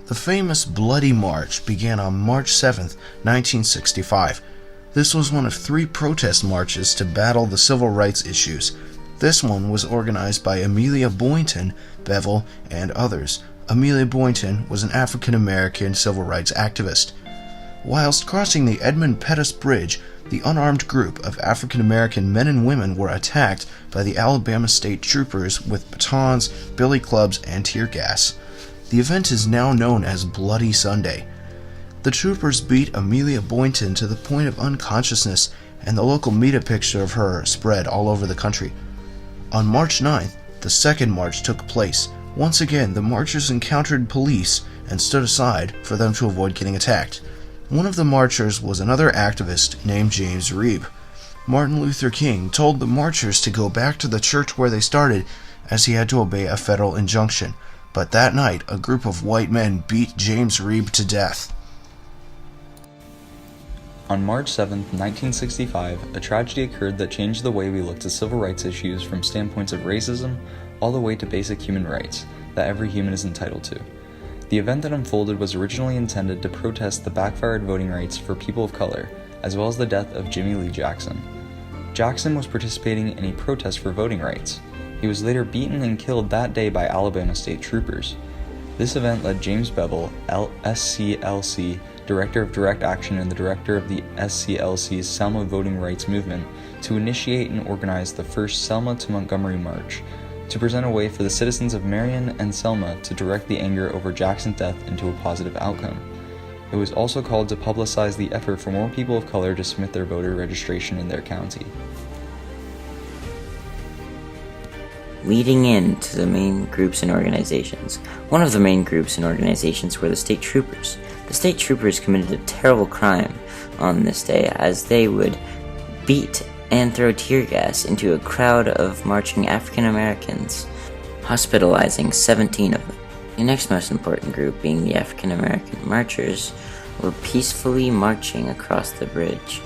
The famous Bloody March began on March 7, 1965. This was one of 3 protest marches to battle the civil rights issues. This one was organized by Amelia Boynton, Bevel, and others. Amelia Boynton was an African-American civil rights activist. Whilst crossing the Edmund Pettus Bridge, the unarmed group of African-American men and women were attacked by the Alabama State Troopers with batons, billy clubs, and tear gas. The event is now known as Bloody Sunday. The troopers beat Amelia Boynton to the point of unconsciousness, and the local media picture of her spread all over the country. On March 9th, the second march took place. Once again, the marchers encountered police and stood aside for them to avoid getting attacked. One of the marchers was another activist named James Reeb. Martin Luther King told the marchers to go back to the church where they started, as he had to obey a federal injunction. But that night, a group of white men beat James Reeb to death. On March 7, 1965, a tragedy occurred that changed the way we looked at civil rights issues from standpoints of racism all the way to basic human rights that every human is entitled to. The event that unfolded was originally intended to protest the backfired voting rights for people of color, as well as the death of Jimmie Lee Jackson. Jackson was participating in a protest for voting rights. He was later beaten and killed that day by Alabama State Troopers. This event led James Bevel, SCLC, Director of Direct Action and the Director of the SCLC's Selma Voting Rights Movement, to initiate and organize the first Selma to Montgomery March, to present a way for the citizens of Marion and Selma to direct the anger over Jackson's death into a positive outcome. It was also called to publicize the effort for more people of color to submit their voter registration in their county. Leading into the main groups and organizations. One of the main groups and organizations were the state troopers. The state troopers committed a terrible crime on this day, as they would beat and throw tear gas into a crowd of marching African Americans, hospitalizing 17 of them. The next most important group, being the African American marchers, were peacefully marching across the bridge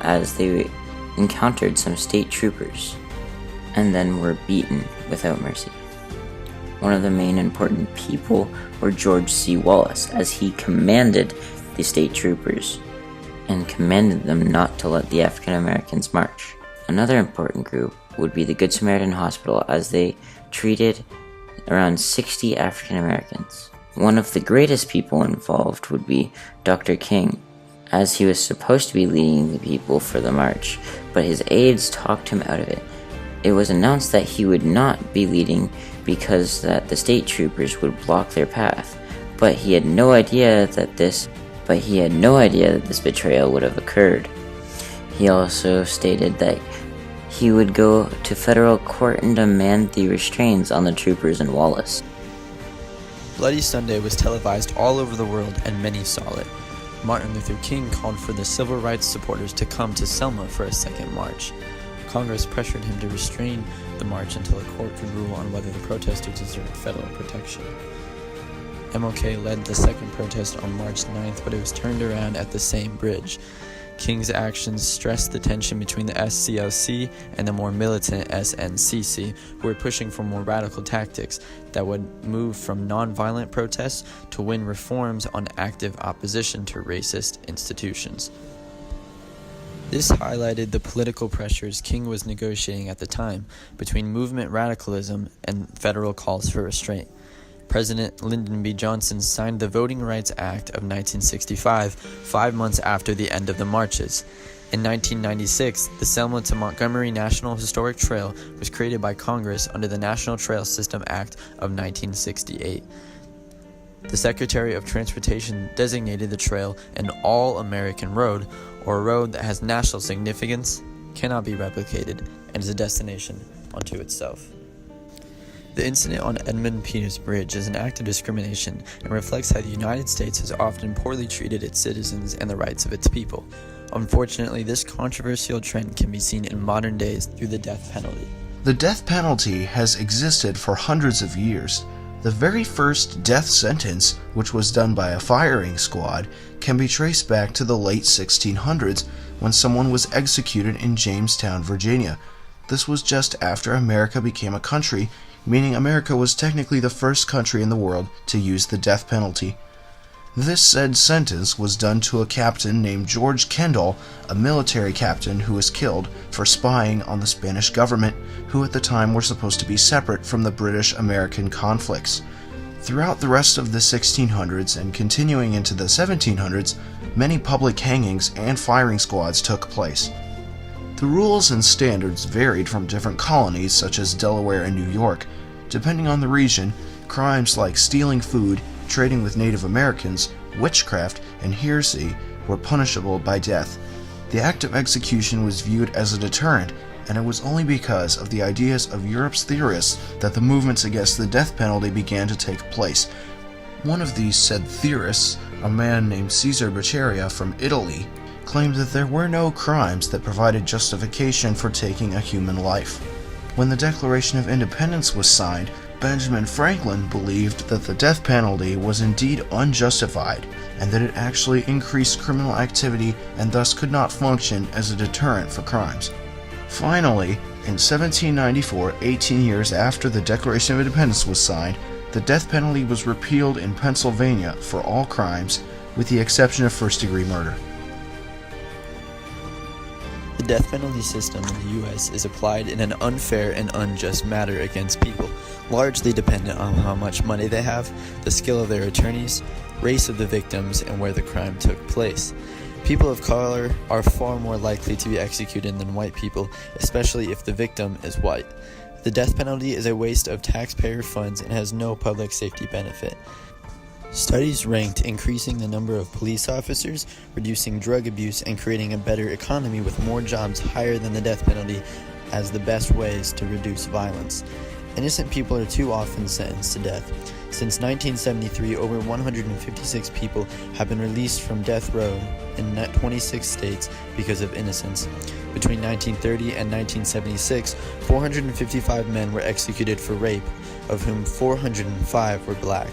as they encountered some state troopers and then were beaten without mercy. One of the main important people were George C. Wallace, as he commanded the state troopers and commanded them not to let the African Americans march. Another important group would be the Good Samaritan Hospital, as they treated around 60 African Americans. One of the greatest people involved would be Dr. King, as he was supposed to be leading the people for the march, but his aides talked him out of it. It was announced that he would not be leading because that the state troopers would block their path, but he had no idea that this betrayal would have occurred. He also stated that he would go to federal court and demand the restraints on the troopers and Wallace. Bloody Sunday was televised all over the world, and many saw it. Martin Luther King called for the civil rights supporters to come to Selma for a second march. Congress pressured him to restrain the march until a court could rule on whether the protesters deserved federal protection. MLK led the second protest on March 9th, but it was turned around at the same bridge. King's actions stressed the tension between the SCLC and the more militant SNCC, who were pushing for more radical tactics that would move from non-violent protests to win reforms on active opposition to racist institutions. This highlighted the political pressures King was negotiating at the time between movement radicalism and federal calls for restraint. President Lyndon B. Johnson signed the Voting Rights Act of 1965, 5 months after the end of the marches. In 1996, the Selma to Montgomery National Historic Trail was created by Congress under the National Trail System Act of 1968. The Secretary of Transportation designated the trail an all-American road, or a road that has national significance, cannot be replicated, and is a destination unto itself. The incident on Edmund Pettus Bridge is an act of discrimination and reflects how the United States has often poorly treated its citizens and the rights of its people. Unfortunately, this controversial trend can be seen in modern days through the death penalty. The death penalty has existed for hundreds of years. The very first death sentence, which was done by a firing squad, can be traced back to the late 1600s when someone was executed in Jamestown, Virginia. This was just after America became a country, meaning America was technically the first country in the world to use the death penalty. This said sentence was done to a captain named George Kendall, a military captain who was killed for spying on the Spanish government, who at the time were supposed to be separate from the British-American conflicts. Throughout the rest of the 1600s and continuing into the 1700s, many public hangings and firing squads took place. The rules and standards varied from different colonies such as Delaware and New York. Depending on the region, crimes like stealing food, trading with Native Americans, witchcraft, and heresy were punishable by death. The act of execution was viewed as a deterrent, and it was only because of the ideas of Europe's theorists that the movements against the death penalty began to take place. One of these said theorists, a man named Caesar Beccaria from Italy, claimed that there were no crimes that provided justification for taking a human life. When the Declaration of Independence was signed, Benjamin Franklin believed that the death penalty was indeed unjustified, and that it actually increased criminal activity and thus could not function as a deterrent for crimes. Finally, in 1794, 18 years after the Declaration of Independence was signed, the death penalty was repealed in Pennsylvania for all crimes, with the exception of first-degree murder. The death penalty system in the U.S. is applied in an unfair and unjust manner against people, largely dependent on how much money they have, the skill of their attorneys, race of the victims, and where the crime took place. People of color are far more likely to be executed than white people, especially if the victim is white. The death penalty is a waste of taxpayer funds and has no public safety benefit. Studies ranked increasing the number of police officers, reducing drug abuse, and creating a better economy with more jobs higher than the death penalty as the best ways to reduce violence. Innocent people are too often sentenced to death. Since 1973, over 156 people have been released from death row in 26 states because of innocence. Between 1930 and 1976, 455 men were executed for rape, of whom 405 were black.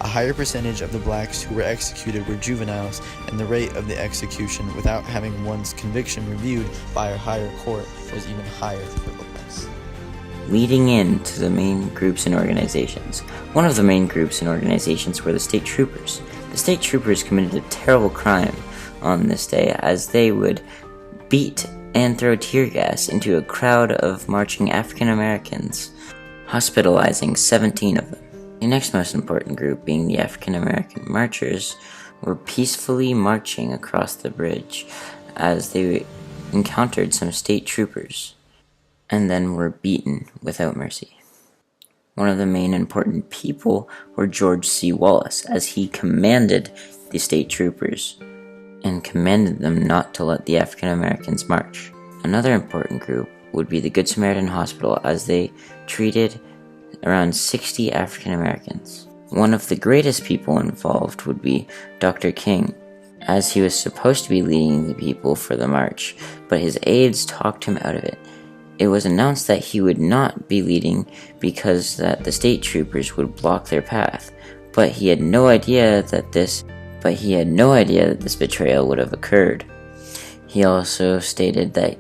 A higher percentage of the blacks who were executed were juveniles, and the rate of the execution without having one's conviction reviewed by a higher court was even higher for blacks. Leading into the main groups and organizations. One of the main groups and organizations were the state troopers. The state troopers committed a terrible crime on this day, as they would beat and throw tear gas into a crowd of marching African Americans, hospitalizing 17 of them. The next most important group, being the African American marchers, were peacefully marching across the bridge as they encountered some state troopers, and then were beaten without mercy. One of the main important people were George C. Wallace, as he commanded the state troopers and commanded them not to let the African Americans march. Another important group would be the Good Samaritan Hospital, as they treated around 60 African Americans. One of the greatest people involved would be Dr. King, as he was supposed to be leading the people for the march, but his aides talked him out of it. It was announced that he would not be leading because that the state troopers would block their path, but he had no idea that this betrayal would have occurred. He also stated that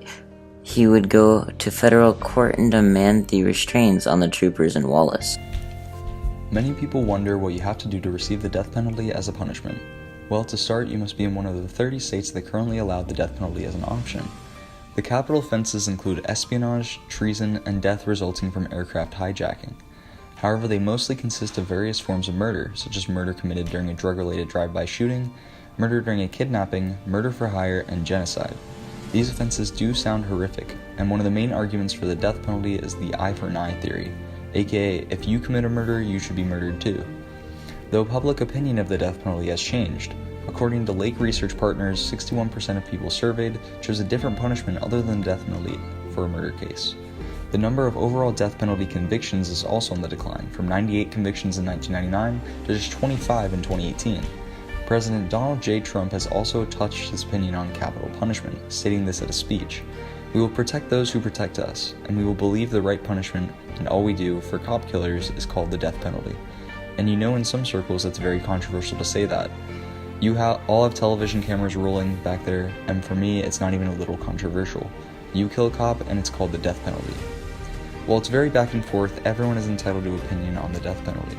he would go to federal court and demand the restraints on the troopers and Wallace. Many people wonder what you have to do to receive the death penalty as a punishment. Well, to start, you must be in one of the 30 states that currently allow the death penalty as an option. The capital offenses include espionage, treason, and death resulting from aircraft hijacking. However, they mostly consist of various forms of murder, such as murder committed during a drug-related drive-by shooting, murder during a kidnapping, murder for hire, and genocide. These offenses do sound horrific, and one of the main arguments for the death penalty is the eye for an eye theory, aka if you commit a murder, you should be murdered too. Though public opinion of the death penalty has changed, according to Lake Research Partners, 61% of people surveyed chose a different punishment other than death penalty for a murder case. The number of overall death penalty convictions is also on the decline, from 98 convictions in 1999 to just 25 in 2018. President Donald J. Trump has also touched his opinion on capital punishment, stating this at a speech. "We will protect those who protect us, and we will believe the right punishment, and all we do for cop killers is called the death penalty." And you know, in some circles it's very controversial to say that. You all have television cameras rolling back there, and for me it's not even a little controversial. You kill a cop and it's called the death penalty. While it's very back and forth, everyone is entitled to opinion on the death penalty.